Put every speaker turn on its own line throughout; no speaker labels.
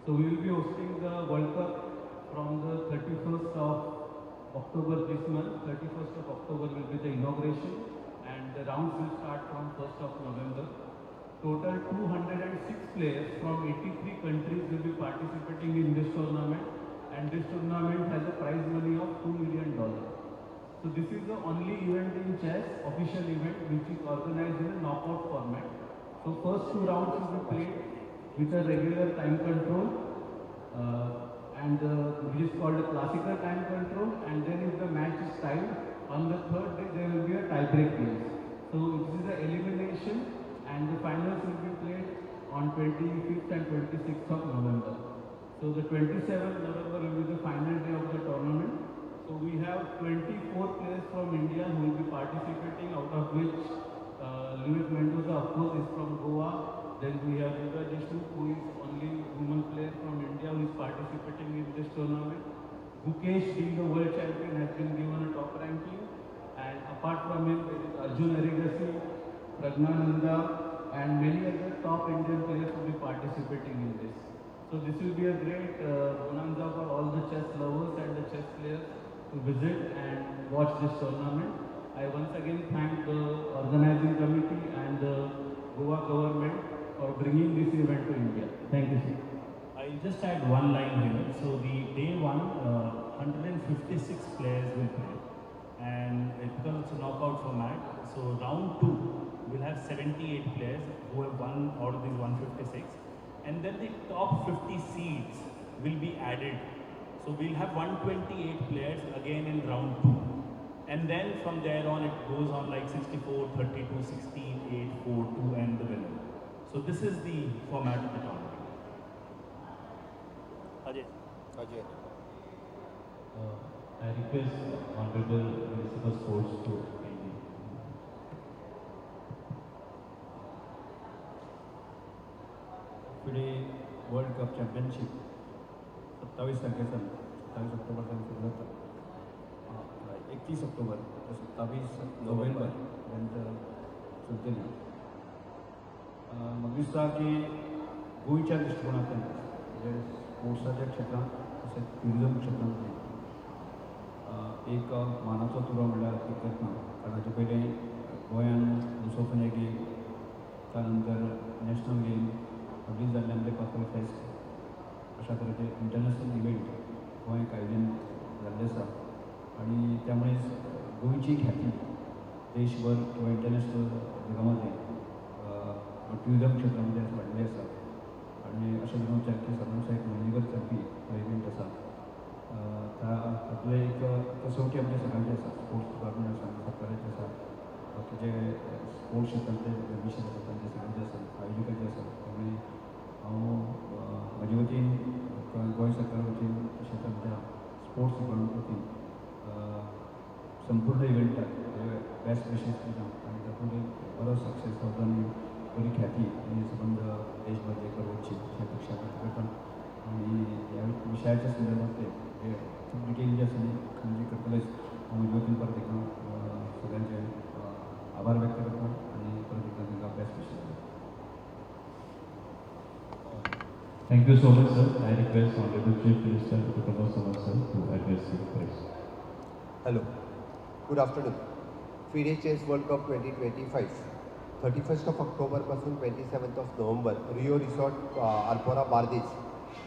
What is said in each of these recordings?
So we will be hosting the World Cup from the 31st of October this month. 31st of October will be the inauguration and the rounds will start from 1st of November. Total 206 players from 83 countries will be participating in this tournament, and this tournament has a prize money of $2 million. So this is the only event in chess, official event, which is organized in a knockout format. So first two rounds will be played with a regular time control, and which is called a classical time control, and then if the match is tied, on the third day there will be a tie-break game. So this is the elimination, and the finals will be played on 25th and 26th of November. So the 27th November will be the final day of the tournament. So we have 24 players from India who will be participating, out of which Luis Mendoza, of course, is from Goa. Then we have Yuga Deshmukh, who is only woman player from India who is participating in this tournament. Gukesh, being the world champion, has been given a top ranking. And apart from him, there is Arjun Arigasi, Pragnananda, and many other top Indian players will be participating in this. So this will be a great bonanza for all the chess lovers and the chess players to visit and watch this tournament. I once again thank the organizing committee and the Goa government for bringing this event to India. Thank you, sir.
I'll just add one line here. So the day one, 156 players will play, and because it's a knockout format, so round two will have 78 players who have won out of these 156, and then the top 50 seeds will be added. So we'll have 128 players again in round two, and then from there on it goes on like 64, 32, 16, 8, 4, 2, and the winner. So this is the format of the tournament. Ajay.
Ajay.
I request Honorable Minister of Sports to end.
FIDE world cup championship 27 तारखेचा 27 ऑक्टोबरला सुरू होतं. 31 October ते 27 नोव्हेंबरपर्यंत चलतली. म्हाका दिसता की गोंयच्या दृश्टिकोनांतल्यान म्हणजे स्पोर्ट्साच्या क्षेत्रांत तशेंच ट्युरिजम क्षेत्रांत एक मानाचो तुरो म्हणल्यार एक यत्न. कारण हाचे पयलीं गोंयान मुसोफने गेम, त्यानंतर नॅशनल गेम, रिलीज जाल्ले आमचे कॉर्पोरेट फेस्ट अशा तरेचे इंटरनॅशनल इव्हेंट गोंय आयोजन जाल्ले आसा. आणि त्यामुळे गोंयची ख्याती देशभर किंवा इंटरनॅशनल जगामध्ये ट्युरिजम क्षेत्रामध्ये वाडली आसा. आणि अशें करून चॅरिटी सदांचो एक म्हयनेभर चलपी हो इव्हेंट आसा. तातूंतले एक कसोटी आमचे सगळ्यांचे आसा. स्पोर्ट्स डिपार्टमेंट आसा, सरकाराचे आसा, बाकीचे स्पोर्ट्स क्षेत्रांतले विशेष आसा तांचे सगळ्यांचे आसा, आयोजकाचे आसा. त्यामुळे हांव म्हजे वतीन गोंय सरकारा वतीन तशेंच आमच्या स्पोर्ट्स डिपार्टमेंट वतीन संपूर्ण इव्हेंटाक बेस्ट विशेस दिता. आनी तातूंत एक बरो सक्सेस जावचो आनी बरी ख्याती आनी संबंध देशभर करवची अशें अपेक्षा करता. आणि ह्या विशयाच्या संदर्भात खूप डिटेल जे आसा म्हणजे करतलेच हांव म्हजे वतीन परत एकदा सगळ्यांचे आभार व्यक्त करता आणि परत एकदा तांकां बेस्ट विशेस दिता.
Thank you so much, sir. I request Honorable Chief Minister Pramod Sawant sir to address the press.
Hello. Good afternoon. FIDE Chess World Cup 2025. 31st of October पासून 27th of November Rio resort Arpora Bardez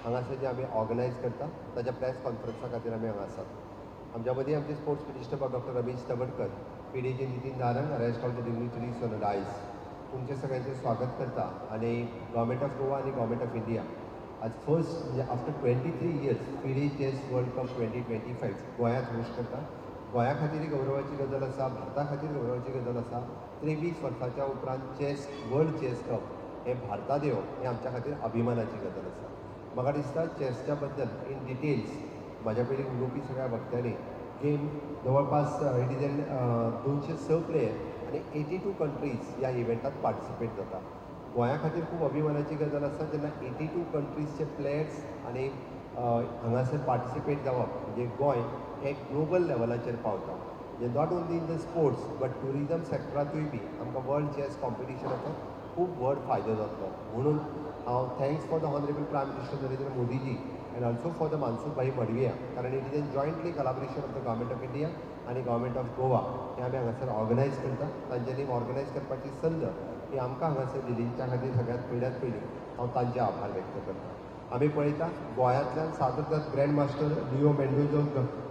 हांगासर जे आमी organise करता ताच्या press कॉन्फरन्सा खातीर आमी हांगा आसात. आमच्या मदीं आमचे sports minister doctor Ramesh Tawadkar, FIDEचे Nitin Narang, rest of the dignitaries on dais. तुमचे सगळ्यांचे स्वागत करता. आणि गव्हर्मेंट ऑफ गोवा आणि गव्हर्मेंट ऑफ इंडिया आज फर्स्ट म्हणजे after 23 years FIDE chess world cup 2025 गोंयांत होस्ट करता. गोंया खातीर गौरवाची गजाल आसा, भारता खातीर गौरवाची गजाल आसा. 23 वर्सांच्या उपरांत चेस वर्ल्ड चेस कप हे भारतांत येवप हे आमच्या खातीर अभिमानाची गजाल आसा. म्हाका दिसता चेसच्या बद्दल इन डिटेल्स म्हाज्या पयलीं उलोवपी सगळ्या वक्त्यांनी गेम जवळपास इट इज एन 206 प्लेयर आनी 82 कंट्रीज ह्या इव्हेंटात पार्टिसिपेट जाता. गोंया खातीर खूब अभिमानाची गजाल आसा जेन्ना 82 कंट्रीजचे प्लेयर्स आनी हांगासर पार्टिसिपेट जावप म्हणजे गोंय हे ग्लोबल लेवलाचेर पावता. म्हणजे not only in the sports but tourism सेक्टरांतूय बी आमकां वर्ल्ड चेस कॉम्पिटिशनाचो खूब व्हड फायदो जातलो. म्हणून हांव thanks for the honourable prime minister Narendra Modi ji and also for the Mansukhbhai Mandaviya, कारण it is a jointly collaboration of the government of India आनी गव्हर्मेंट ऑफ गोवा हे आमी हांगासर ऑर्गनायज करता. तांच्यांनी ऑर्गनायज करपाची संद ही आमकां हांगासर दिली, त्या खातीर सगळ्यांत पयलीं हांव तांचे आभार व्यक्त करता. आमी पळयता गोंयांतल्यान सादर ग्रँड मास्टर लिओ मेंडोजो,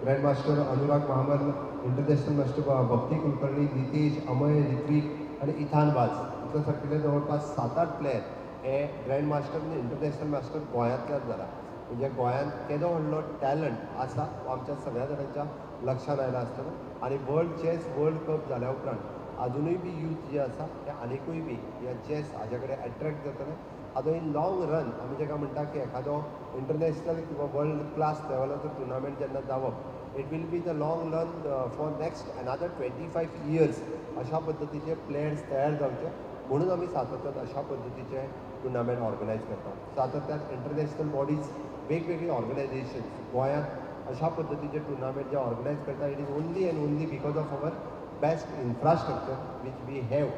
ग्रँड मास्टर अनुराग महामल, इंटरनॅशनल मास्टर भक्ती कुलकर्णी, नितेश, अमय, ऋत्विक आनी इथान बाज इतले सारकेले जवळपास 7-8 प्लेयर हे ग्रँड मास्टर आनी इंटरनॅशनल मास्टर गोंयांतल्यान जाला. म्हणजे गोंयांत केदो व्हडलो टॅलंट आसा आमच्या सगळ्या जाणांच्या लक्षांत आयला आसतना. आनी वर्ल्ड कप जाल्या उपरांत अजुनूय बी यूथ जे आसा ते आनिकूय बी ह्या चॅस हाजे कडेन एट्रॅक्ट जातले. आतां इन लाँग रन आमी जेका म्हणटा की एखादो इंटरनॅशनल किंवा वर्ल्ड क्लास लेवलाचो टुर्नामेंट जेन्ना जावप, it will be the long run for next another 25 years अशा पद्दतीचे प्लेयर्स तयार जावचे म्हणून आमी सातत्यान अशा पद्दतीचे टुर्नामेंट ऑर्गनायज करता. सातत्यान इंटरनॅशनल बॉडीज वेगवेगळी ऑर्गनायजेशन्स गोंयांत अशा पद्दतीचे टुर्नामेंट जे ऑर्गनायज करता, it is only and only because of our best infrastructure which we have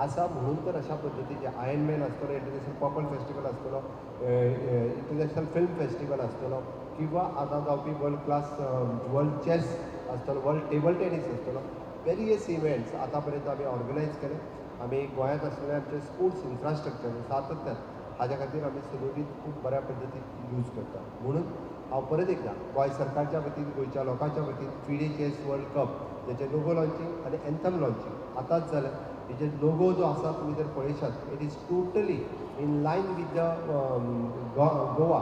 आसा. म्हणून तर अशा पद्दतीचे आयर्नमॅन आसतलो, इंटरनॅशनल पर्पल फेस्टिवल आसतलो, इंटरनॅशनल फिल्म फेस्टिवल आसतलो, किंवा आतां जावपी वर्ल्ड क्लास वर्ल्ड चॅस आसतलो, वर्ल्ड टेबल टेनीस आसतलो, वेरियस इव्हेंट्स आतां पर्यंत आमी ऑर्गनायज केले. आमी गोंयांत आसलेले आमचे स्पोर्ट्स इन्फ्रास्ट्रक्चर सातत्यान हाज्या खातीर आमी सदोदीत खूब बऱ्या पद्दतीन यूज करता. म्हणून हांव परत एकदां गोंय सरकारच्या वतीन, गोंयच्या लोकांच्या वतीन फिडे चॅस वर्ल्ड कप जेचे लोगो लॉन्चिंग आनी एंथम लॉन्चिंग आतांच जालें. हेजे लोगो जो आसा तुमी जर पळयशात, it is totally in line with the Goa.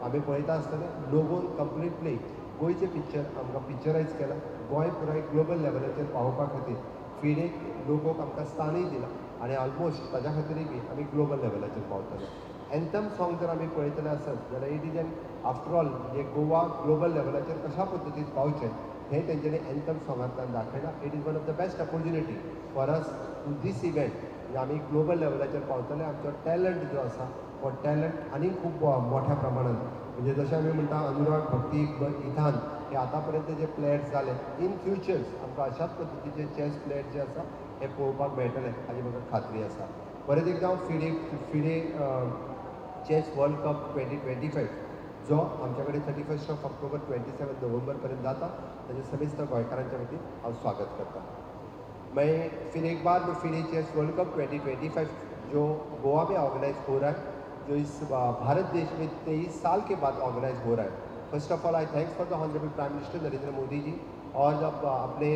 आमी पळयता आसतना लोगोन कंप्लिटली गोंयचें पिक्चर आमकां पिक्चरायज केलां. गोंय पुराय ग्लोबल लेवलाचेर पावोवपा खातीर फिडे लोगोक आमकां स्थानूय दिलां आनी ऑलमोस्ट ताज्या खातीरय बी आमी ग्लोबल लेवलाचेर पावतले. एंथम सॉंग जर आमी पळयतले आसत जाल्यार it is an after all हे गोवा ग्लोबल लेवलाचेर कशा पद्दतीन पावचें हें तेंच्यांनी एंथम सॉंगांतल्यान दाखयलां. It is one of the best opportunity for us to this event. आमी ग्लोबल लेवलाचेर पावतले. आमचो टॅलंट जो आसा हो टॅलंट आनी खूब मोठ्या प्रमाणांत, म्हणजे जशें आमी म्हणटा अनुराग, भक्ती, इथान हे आतां पर्यंत जे प्लेयर्स जाले, इन फ्युचर्स आमकां अशाच पद्दतीचे चॅस प्लेयर्स जे आसा हे पळोवपाक मेळटले हाजी म्हाका खात्री आसा. परत एकदां फिडे चॅस वर्ल्ड कप 2025 जो आमच्या कडेन 31 ऑक्टोबर 27 नोव्हेंबर पर्यंत जाता, ताजे समेस्त गोंयकारांच्या वतीन हांव स्वागत करता. मैं फिर एक बार फिडे चेस वर्ल्ड कप 2025 जो गोवा में ऑर्गेनाइज हो रहा है, जो इस भारत देश में 23 साल के बाद ऑर्गेनाइज हो रहा है. First of all I thanks for the honourable prime minister Narendra Modi ji और अपने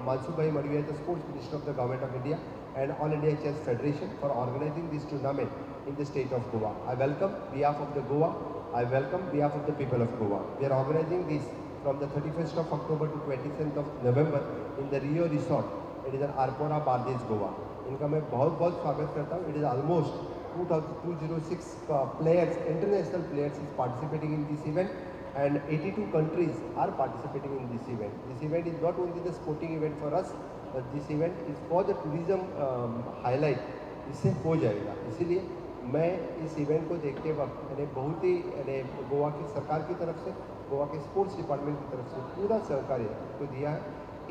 Mansukhbhai Mandaviya the sports minister of the government of India and all India chess federation for organising this tournament in the state of Goa. I welcome behalf of the Goa, I welcome behalf of the people of Goa. We are organizing this from the 31st of October to 27th of November in the Rio Resort. It is at Arpora, Bardes, Goa. इनका मैं बहुत बहुत स्वागत करता हूँ. It is almost 206 players, international players is participating in this event and 82 countries are participating in this event. This event is not only the sporting event for us, but this event is for the tourism highlight. इससे हो जाएगा. इसीलिए मैं इस event को देखते वक्त मैंने बहुत ही गोवा की सरकार की तरफ से, गोवा के स्पोर्ट्स डिपार्टमेंट की तरफ से पूरा सहकार्य को दिया है.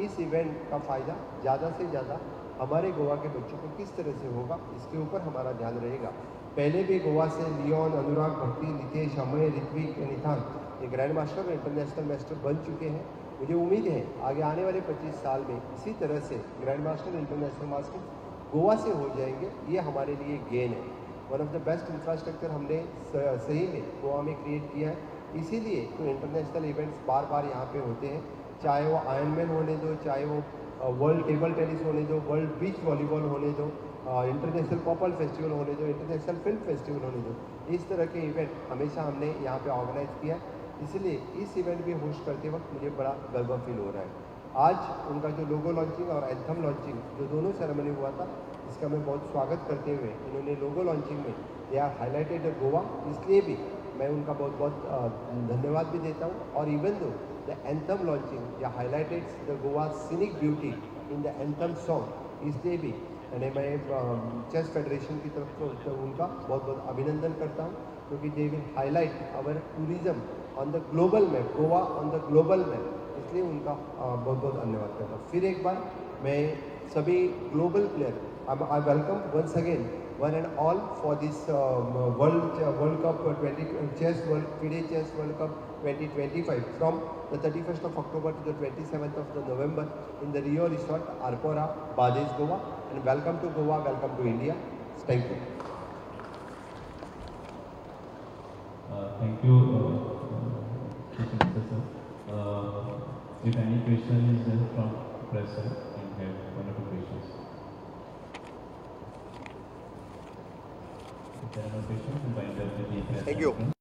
इस इवेंट का फ़ायदा ज़्यादा से ज़्यादा हमारे गोवा के बच्चों को किस तरह से होगा, इसके ऊपर हमारा ध्यान रहेगा. पहले भी गोवा से लियोन, अनुराग, भक्ति, नितेश, अमय, ऋत्विक, निथान ये ग्रैंड मास्टर और इंटरनेशनल मास्टर बन चुके हैं. मुझे उम्मीद है आगे आने वाले 25 साल में इसी तरह से grand master, international master Goa से हो जाएंगे. ये हमारे लिए गेन है. One of the best infrastructure हमने सही में गोवा में क्रिएट किया है. इसीलिए तो इंटरनेशनल इवेंट्स बार बार यहाँ पे होते हैं, चाहे वो आयरनमैन होने दो, चाहे वो वर्ल्ड टेबल टेनिस होने दो, वर्ल्ड बीच वॉलीबॉल होने दो, इंटरनेशनल पर्पल फेस्टिवल होने दो, इंटरनेशनल फिल्म फेस्टिवल होने दो. इस तरह के इवेंट हमेशा हमने यहाँ पे ऑर्गेनाइज किया है. इसलिए इस इवेंट भी होस्ट करते वक्त मुझे बड़ा गर्व फील हो रहा है. आज उनका जो लोगो लॉन्चिंग और एंथम लॉन्चिंग जो दोनों सेरेमनी हुआ था, इसका मैं बहुत स्वागत करते हुए इन्होंने लोगो लॉन्चिंग में दे आर हाईलाइटेड गोवा, इसलिए भी मैं उनका बहुत बहुत धन्यवाद भी देता हूँ. और even though the anthem launching या highlighted the Goa scenic beauty in the anthem song, इसलिए भी मैं चेस फेडरेशन की तरफ से उनका बहुत बहुत अभिनंदन करता हूँ, क्योंकि they will highlight our tourism on the global map, Goa on the global map. इसलिए उनका बहुत बहुत धन्यवाद करता हूँ. फिर एक बार मैं सभी global player, I welcome once again one and all for this World Cup FIDE Chess World Cup 2025 from the 31st of October to the 27th of the November in the Rio Resort, Arpora, Bades, Goa. And welcome to Goa, welcome to India. Thank you.
Thank you, Chief Minister, sir. If any question is there from press, sir, you have one or two questions. If there are no questions, we wind up with the press.
Thank you.